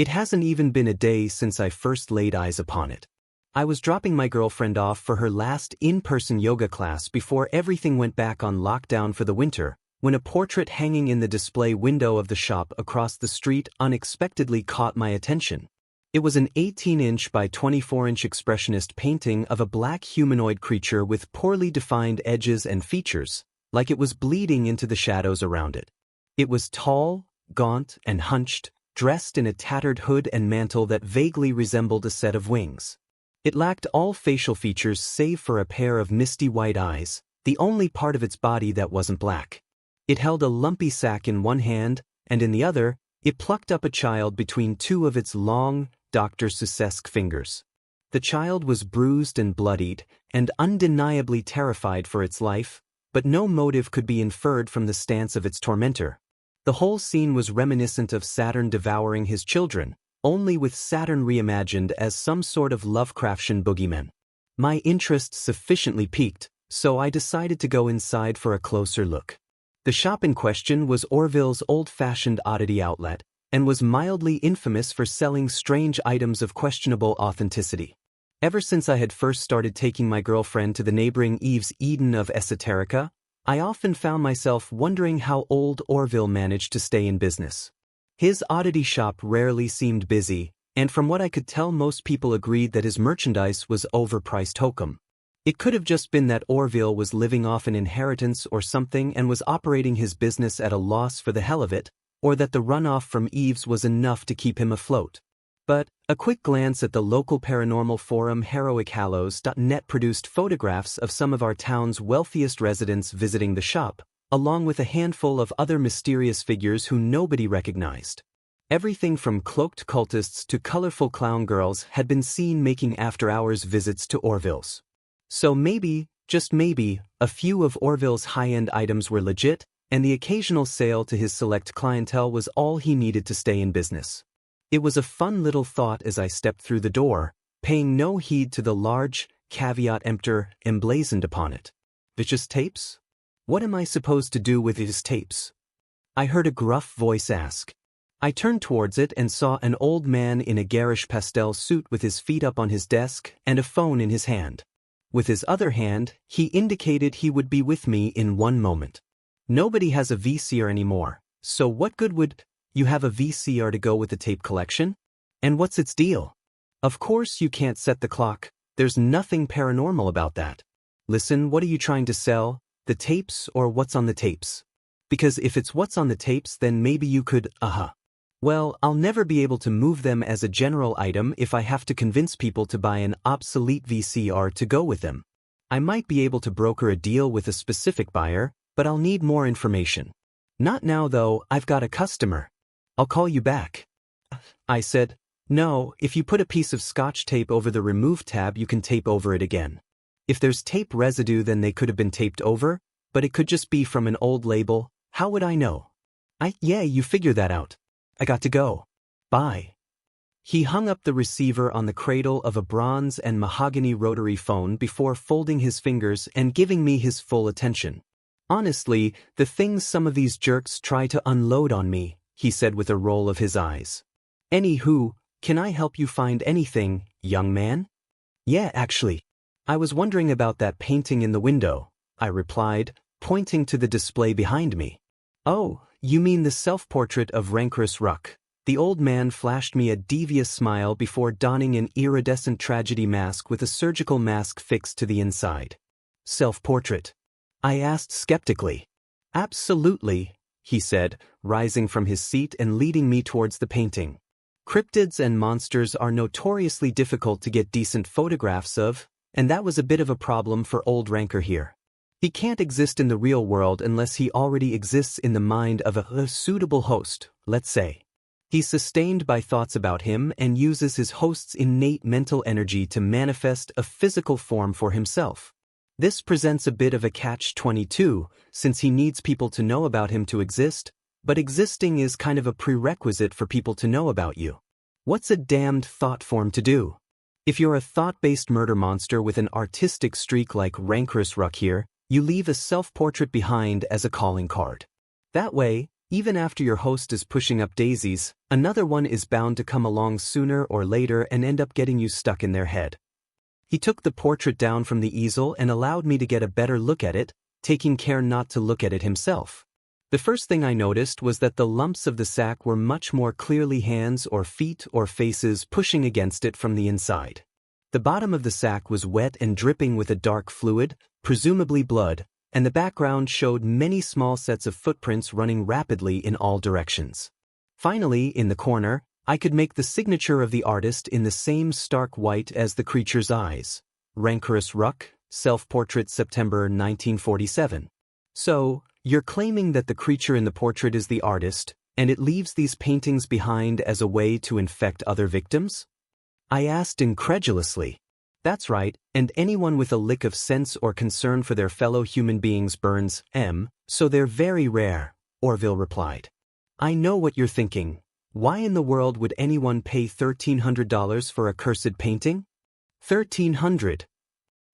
It hasn't even been a day since I first laid eyes upon it. I was dropping my girlfriend off for her last in-person yoga class before everything went back on lockdown for the winter, when a portrait hanging in the display window of the shop across the street unexpectedly caught my attention. It was an 18-inch by 24-inch expressionist painting of a black humanoid creature with poorly defined edges and features, like it was bleeding into the shadows around it. It was tall, gaunt, and hunched, dressed in a tattered hood and mantle that vaguely resembled a set of wings. It lacked all facial features save for a pair of misty white eyes, the only part of its body that wasn't black. It held a lumpy sack in one hand, and in the other, it plucked up a child between two of its long, Dr. Seussesque fingers. The child was bruised and bloodied, and undeniably terrified for its life, but no motive could be inferred from the stance of its tormentor. The whole scene was reminiscent of Saturn devouring his children, only with Saturn reimagined as some sort of Lovecraftian boogeyman. My interest sufficiently piqued, so I decided to go inside for a closer look. The shop in question was Orville's old-fashioned oddity outlet, and was mildly infamous for selling strange items of questionable authenticity. Ever since I had first started taking my girlfriend to the neighboring Eve's Eden of Esoterica, I often found myself wondering how old Orville managed to stay in business. His oddity shop rarely seemed busy, and from what I could tell most people agreed that his merchandise was overpriced hokum. It could have just been that Orville was living off an inheritance or something and was operating his business at a loss for the hell of it, or that the runoff from Eve's was enough to keep him afloat. But a quick glance at the local paranormal forum HeroicHallows.net produced photographs of some of our town's wealthiest residents visiting the shop, along with a handful of other mysterious figures who nobody recognized. Everything from cloaked cultists to colorful clown girls had been seen making after-hours visits to Orville's. So maybe, just maybe, a few of Orville's high-end items were legit, and the occasional sale to his select clientele was all he needed to stay in business. It was a fun little thought as I stepped through the door, paying no heed to the large, caveat emptor emblazoned upon it. Vicious tapes? What am I supposed to do with his tapes? I heard a gruff voice ask. I turned towards it and saw an old man in a garish pastel suit with his feet up on his desk and a phone in his hand. With his other hand, he indicated he would be with me in one moment. Nobody has a VCR anymore, so what good would you have a VCR to go with the tape collection? And what's its deal? Of course you can't set the clock, there's nothing paranormal about that. Listen, what are you trying to sell, the tapes or what's on the tapes? Because if it's what's on the tapes then maybe you could, Well, I'll never be able to move them as a general item if I have to convince people to buy an obsolete VCR to go with them. I might be able to broker a deal with a specific buyer, but I'll need more information. Not now though, I've got a customer. I'll call you back. I said, no, if you put a piece of Scotch tape over the remove tab you can tape over it again. If there's tape residue then they could have been taped over, but it could just be from an old label, how would I know? Yeah, you figure that out. I got to go. Bye. He hung up the receiver on the cradle of a bronze and mahogany rotary phone before folding his fingers and giving me his full attention. Honestly, the things some of these jerks try to unload on me, he said with a roll of his eyes. Anywho, can I help you find anything, young man? Yeah, actually. I was wondering about that painting in the window, I replied, pointing to the display behind me. Oh, you mean the self-portrait of Rancorous Ruck. The old man flashed me a devious smile before donning an iridescent tragedy mask with a surgical mask fixed to the inside. Self-portrait? I asked skeptically. Absolutely, he said, rising from his seat and leading me towards the painting. Cryptids and monsters are notoriously difficult to get decent photographs of, and that was a bit of a problem for old Rancor here. He can't exist in the real world unless he already exists in the mind of a suitable host, let's say. He's sustained by thoughts about him and uses his host's innate mental energy to manifest a physical form for himself. This presents a bit of a catch-22, since he needs people to know about him to exist, but existing is kind of a prerequisite for people to know about you. What's a damned thought form to do? If you're a thought-based murder monster with an artistic streak like Rancorous Ruck here, you leave a self-portrait behind as a calling card. That way, Even after your host is pushing up daisies, another one is bound to come along sooner or later and end up getting you stuck in their head. He took the portrait down from the easel and allowed me to get a better look at it, taking care not to look at it himself. The first thing I noticed was that the lumps of the sack were much more clearly hands or feet or faces pushing against it from the inside. The bottom of the sack was wet and dripping with a dark fluid, presumably blood, and the background showed many small sets of footprints running rapidly in all directions. Finally, in the corner, I could make the signature of the artist in the same stark white as the creature's eyes. Rancorous Ruck, Self-Portrait September 1947. So, you're claiming that the creature in the portrait is the artist, and it leaves these paintings behind as a way to infect other victims? I asked incredulously. That's right, and anyone with a lick of sense or concern for their fellow human beings burns so they're very rare, Orville replied. I know what you're thinking. Why in the world would anyone pay $1,300 for a cursed painting? $1,300.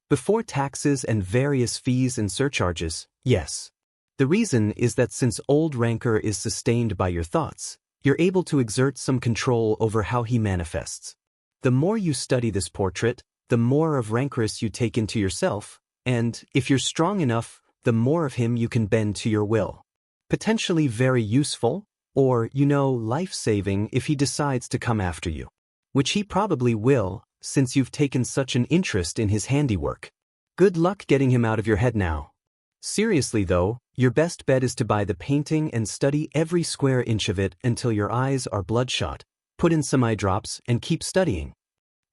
Before taxes and various fees and surcharges, yes. The reason is that since old rancor is sustained by your thoughts, you're able to exert some control over how he manifests. The more you study this portrait, the more of rancorous you take into yourself, and, if you're strong enough, the more of him you can bend to your will. Potentially very useful, or, life-saving if he decides to come after you. Which he probably will, since you've taken such an interest in his handiwork. Good luck getting him out of your head now. Seriously though, your best bet is to buy the painting and study every square inch of it until your eyes are bloodshot, put in some eye drops, and keep studying.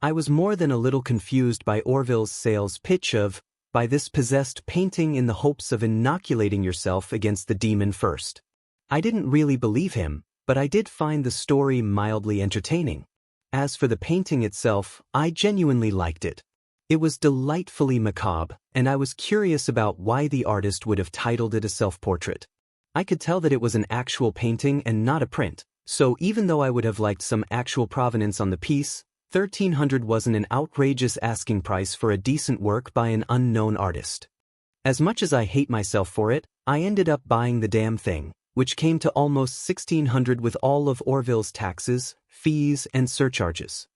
I was more than a little confused by Orville's sales pitch of, buy this possessed painting in the hopes of inoculating yourself against the demon first. I didn't really believe him, but I did find the story mildly entertaining. As for the painting itself, I genuinely liked it. It was delightfully macabre, and I was curious about why the artist would have titled it a self-portrait. I could tell that it was an actual painting and not a print, so even though I would have liked some actual provenance on the piece, $1,300 wasn't an outrageous asking price for a decent work by an unknown artist. As much as I hate myself for it, I ended up buying the damn thing, which came to almost $1,600 with all of Orville's taxes, fees, and surcharges.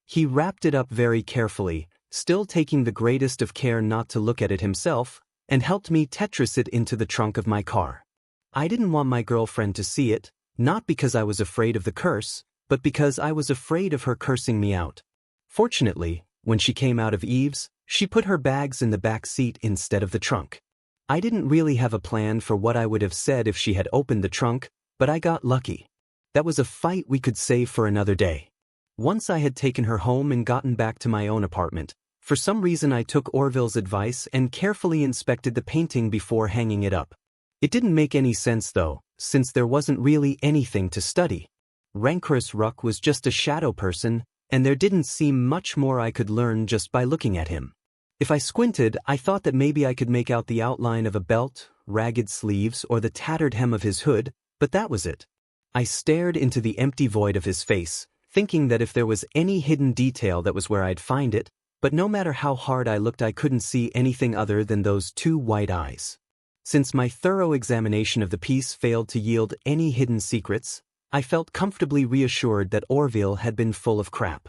He wrapped it up very carefully, still taking the greatest of care not to look at it himself, and helped me Tetris it into the trunk of my car. I didn't want my girlfriend to see it, not because I was afraid of the curse, but because I was afraid of her cursing me out. Fortunately, when she came out of Eve's, she put her bags in the back seat instead of the trunk. I didn't really have a plan for what I would have said if she had opened the trunk, but I got lucky. That was a fight we could save for another day. Once I had taken her home and gotten back to my own apartment, for some reason I took Orville's advice and carefully inspected the painting before hanging it up. It didn't make any sense though, since there wasn't really anything to study. Rancorous Ruck was just a shadow person, and there didn't seem much more I could learn just by looking at him. If I squinted, I thought that maybe I could make out the outline of a belt, ragged sleeves, or the tattered hem of his hood, but that was it. I stared into the empty void of his face, thinking that if there was any hidden detail that was where I'd find it, but no matter how hard I looked I couldn't see anything other than those two white eyes. Since my thorough examination of the piece failed to yield any hidden secrets, I felt comfortably reassured that Orville had been full of crap.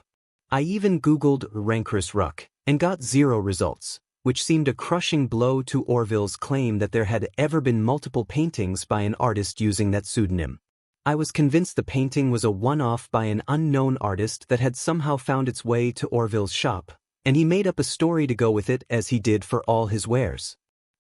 I even Googled Rancorous Ruck, and got 0 results, which seemed a crushing blow to Orville's claim that there had ever been multiple paintings by an artist using that pseudonym. I was convinced the painting was a one-off by an unknown artist that had somehow found its way to Orville's shop, and he made up a story to go with it as he did for all his wares.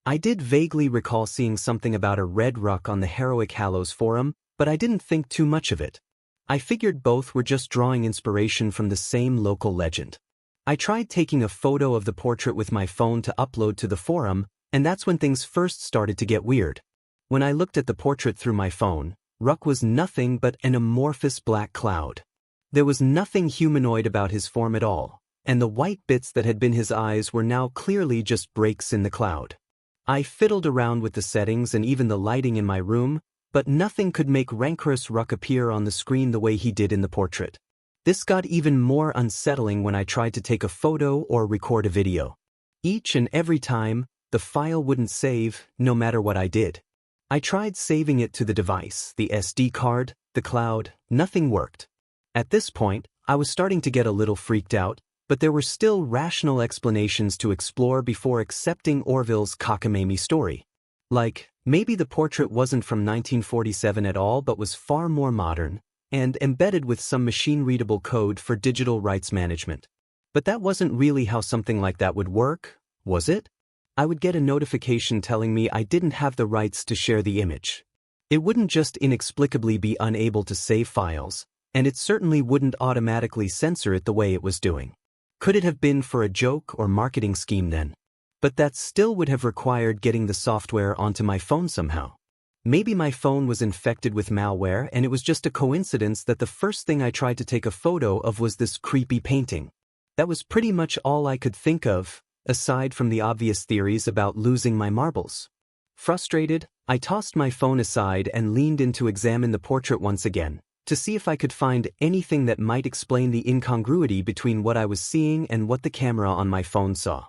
I did vaguely recall seeing something about a red ruck on the Heroic Hallows forum, but I didn't think too much of it. I figured both were just drawing inspiration from the same local legend. I tried taking a photo of the portrait with my phone to upload to the forum, and that's when things first started to get weird. When I looked at the portrait through my phone, Ruck was nothing but an amorphous black cloud. There was nothing humanoid about his form at all, and the white bits that had been his eyes were now clearly just breaks in the cloud. I fiddled around with the settings and even the lighting in my room, but nothing could make Rancorous Ruck appear on the screen the way he did in the portrait. This got even more unsettling when I tried to take a photo or record a video. Each and every time, the file wouldn't save, no matter what I did. I tried saving it to the device, the SD card, the cloud, nothing worked. At this point, I was starting to get a little freaked out, but there were still rational explanations to explore before accepting Orville's cockamamie story. Like, maybe the portrait wasn't from 1947 at all but was far more modern, and embedded with some machine-readable code for digital rights management. But that wasn't really how something like that would work, was it? I would get a notification telling me I didn't have the rights to share the image. It wouldn't just inexplicably be unable to save files, and it certainly wouldn't automatically censor it the way it was doing. Could it have been for a joke or marketing scheme then? But that still would have required getting the software onto my phone somehow. Maybe my phone was infected with malware and it was just a coincidence that the first thing I tried to take a photo of was this creepy painting. That was pretty much all I could think of, aside from the obvious theories about losing my marbles. Frustrated, I tossed my phone aside and leaned in to examine the portrait once again, to see if I could find anything that might explain the incongruity between what I was seeing and what the camera on my phone saw.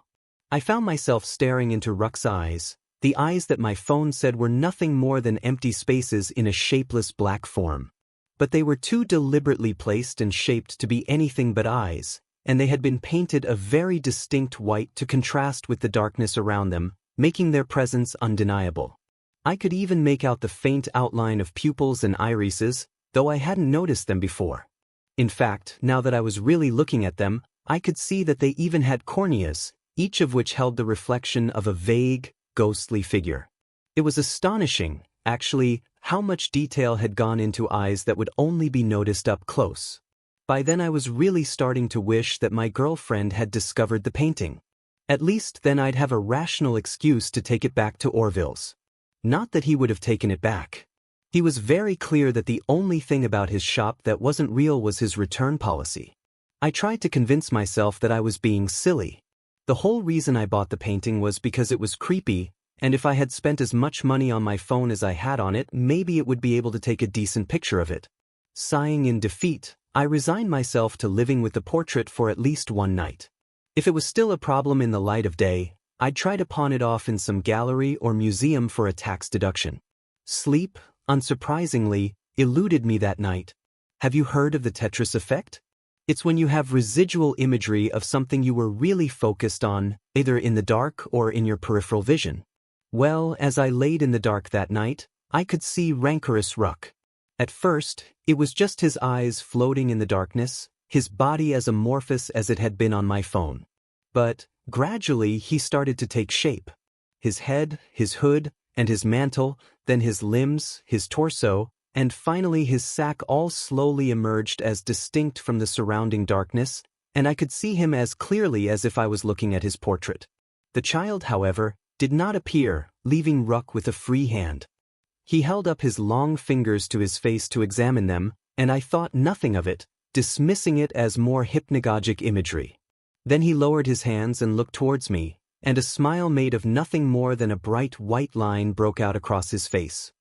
I found myself staring into Ruck's eyes, the eyes that my phone said were nothing more than empty spaces in a shapeless black form. But they were too deliberately placed and shaped to be anything but eyes, and they had been painted a very distinct white to contrast with the darkness around them, making their presence undeniable. I could even make out the faint outline of pupils and irises, though I hadn't noticed them before. In fact, now that I was really looking at them, I could see that they even had corneas, each of which held the reflection of a vague, ghostly figure. It was astonishing, actually, how much detail had gone into eyes that would only be noticed up close. By then I was really starting to wish that my girlfriend had discovered the painting. At least then I'd have a rational excuse to take it back to Orville's. Not that he would have taken it back. He was very clear that the only thing about his shop that wasn't real was his return policy. I tried to convince myself that I was being silly. The whole reason I bought the painting was because it was creepy, and if I had spent as much money on my phone as I had on it, maybe it would be able to take a decent picture of it. Sighing in defeat, I resigned myself to living with the portrait for at least one night. If it was still a problem in the light of day, I'd try to pawn it off in some gallery or museum for a tax deduction. Sleep, unsurprisingly, eluded me that night. Have you heard of the Tetris effect? It's when you have residual imagery of something you were really focused on, either in the dark or in your peripheral vision. Well, as I laid in the dark that night, I could see rancorous Ruck. At first, it was just his eyes floating in the darkness, his body as amorphous as it had been on my phone. But, gradually he started to take shape. His head, his hood, and his mantle, then his limbs, his torso, and finally his sack all slowly emerged as distinct from the surrounding darkness, and I could see him as clearly as if I was looking at his portrait. The child, however, did not appear, leaving Ruck with a free hand. He held up his long fingers to his face to examine them, and I thought nothing of it, dismissing it as more hypnagogic imagery. Then he lowered his hands and looked towards me, and a smile made of nothing more than a bright white line broke out across his face.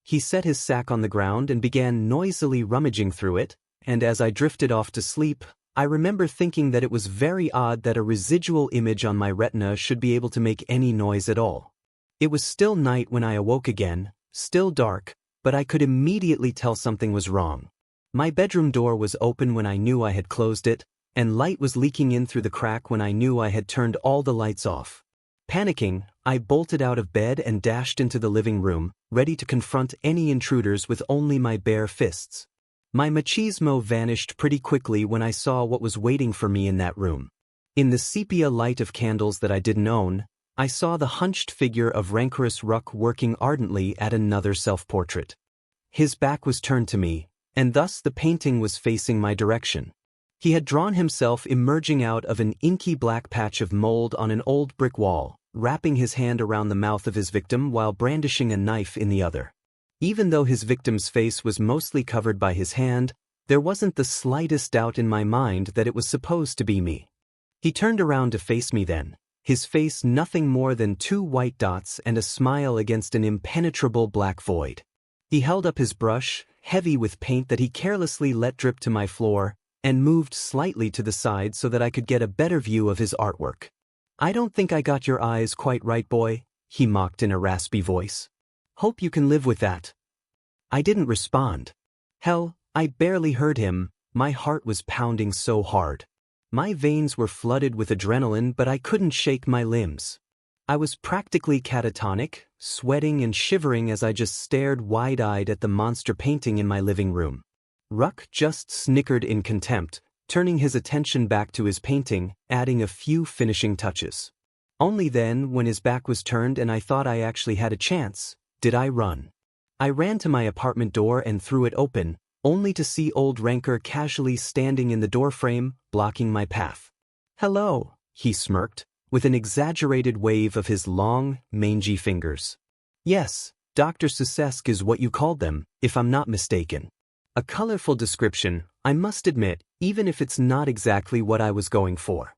He set his sack on the ground and began noisily rummaging through it, and as I drifted off to sleep, I remember thinking that it was very odd that a residual image on my retina should be able to make any noise at all. It was still night when I awoke again, still dark, but I could immediately tell something was wrong. My bedroom door was open when I knew I had closed it, and light was leaking in through the crack when I knew I had turned all the lights off. Panicking, I bolted out of bed and dashed into the living room, ready to confront any intruders with only my bare fists. My machismo vanished pretty quickly when I saw what was waiting for me in that room. In the sepia light of candles that I didn't own, I saw the hunched figure of rancorous Ruck working ardently at another self-portrait. His back was turned to me, and thus the painting was facing my direction. He had drawn himself emerging out of an inky black patch of mold on an old brick wall, wrapping his hand around the mouth of his victim while brandishing a knife in the other. Even though his victim's face was mostly covered by his hand, there wasn't the slightest doubt in my mind that it was supposed to be me. He turned around to face me then, his face nothing more than two white dots and a smile against an impenetrable black void. He held up his brush, heavy with paint that he carelessly let drip to my floor, and moved slightly to the side so that I could get a better view of his artwork. "I don't think I got your eyes quite right, boy," he mocked in a raspy voice. Hope you can live with that. I didn't respond. Hell, I barely heard him, my heart was pounding so hard. My veins were flooded with adrenaline, but I couldn't shake my limbs. I was practically catatonic, sweating and shivering as I just stared wide-eyed at the monster painting in my living room. Ruck just snickered in contempt, turning his attention back to his painting, adding a few finishing touches. Only then, when his back was turned and I thought I actually had a chance, did I run. I ran to my apartment door and threw it open, only to see old Ranker casually standing in the doorframe, blocking my path. "Hello," he smirked, with an exaggerated wave of his long, mangy fingers. "Yes, Dr. Susesk is what you called them, if I'm not mistaken." A colorful description, I must admit, even if it's not exactly what I was going for.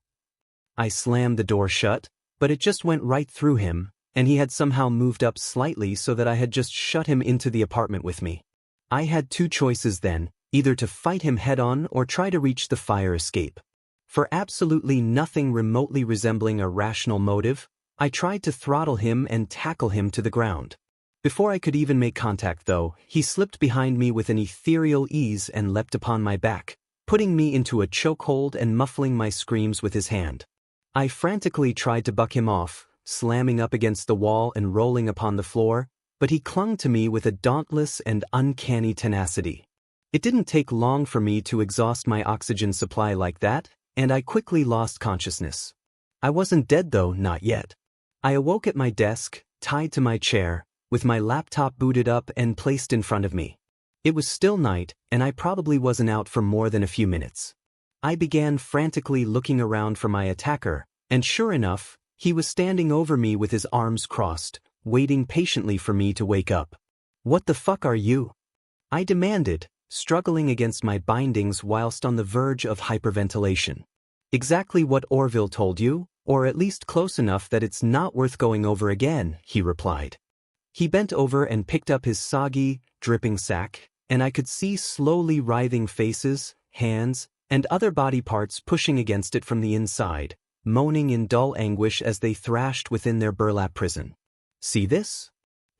I slammed the door shut, but it just went right through him, and he had somehow moved up slightly so that I had just shut him into the apartment with me. I had two choices then, either to fight him head-on or try to reach the fire escape. For absolutely nothing remotely resembling a rational motive, I tried to throttle him and tackle him to the ground. Before I could even make contact though, he slipped behind me with an ethereal ease and leapt upon my back, putting me into a chokehold and muffling my screams with his hand. I frantically tried to buck him off, slamming up against the wall and rolling upon the floor, but he clung to me with a dauntless and uncanny tenacity. It didn't take long for me to exhaust my oxygen supply like that, and I quickly lost consciousness. I wasn't dead though, not yet. I awoke at my desk, tied to my chair, with my laptop booted up and placed in front of me. It was still night, and I probably wasn't out for more than a few minutes. I began frantically looking around for my attacker, and sure enough, he was standing over me with his arms crossed, waiting patiently for me to wake up. "What the fuck are you?" I demanded, struggling against my bindings whilst on the verge of hyperventilation. "Exactly what Orville told you, or at least close enough that it's not worth going over again," he replied. He bent over and picked up his soggy, dripping sack, and I could see slowly writhing faces, hands, and other body parts pushing against it from the inside, moaning in dull anguish as they thrashed within their burlap prison. "See this?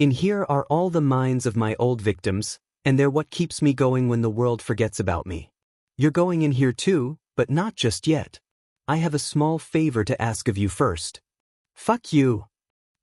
In here are all the minds of my old victims, and they're what keeps me going when the world forgets about me. You're going in here too, but not just yet. I have a small favor to ask of you first." "Fuck you,"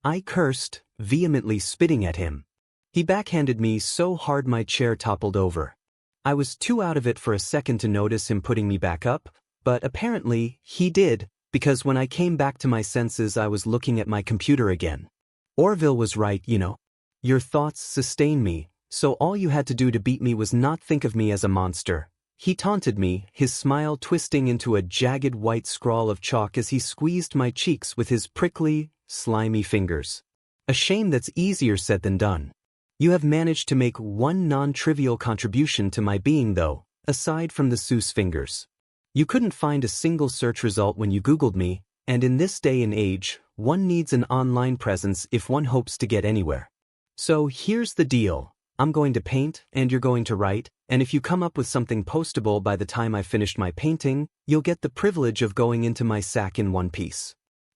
I cursed, vehemently spitting at him. He backhanded me so hard my chair toppled over. I was too out of it for a second to notice him putting me back up, but apparently he did, because when I came back to my senses I was looking at my computer again. Orville was right, you know. Your thoughts sustain me, so all you had to do to beat me was not think of me as a monster. He taunted me, his smile twisting into a jagged white scrawl of chalk as he squeezed my cheeks with his prickly, slimy fingers. A shame that's easier said than done. You have managed to make one non-trivial contribution to my being though, aside from the Seuss fingers. You couldn't find a single search result when you Googled me, and in this day and age, one needs an online presence if one hopes to get anywhere. So here's the deal. I'm going to paint, and you're going to write, and if you come up with something postable by the time I've finished my painting, you'll get the privilege of going into my sack in one piece.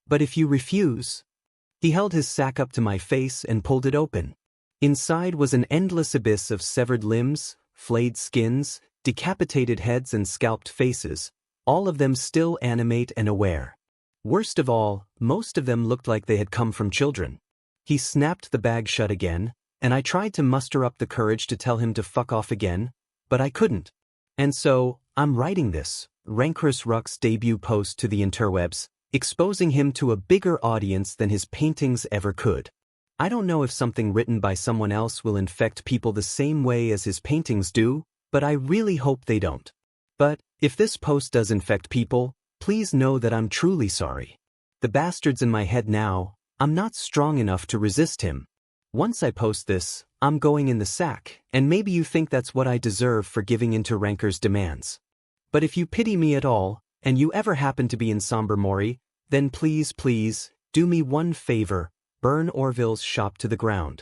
But if you refuse... He held his sack up to my face and pulled it open. Inside was an endless abyss of severed limbs, flayed skins, decapitated heads and scalped faces, all of them still animate and aware. Worst of all, most of them looked like they had come from children. He snapped the bag shut again, and I tried to muster up the courage to tell him to fuck off again, but I couldn't. And so, I'm writing this, Rancorous Ruck's debut post to the interwebs, exposing him to a bigger audience than his paintings ever could. I don't know if something written by someone else will infect people the same way as his paintings do, but I really hope they don't. But, if this post does infect people, please know that I'm truly sorry. The bastard's in my head now, I'm not strong enough to resist him. Once I post this, I'm going in the sack, and maybe you think that's what I deserve for giving in to Ranker's demands. But if you pity me at all, and you ever happen to be in Somber Mori, then please, do me one favor, burn Orville's shop to the ground.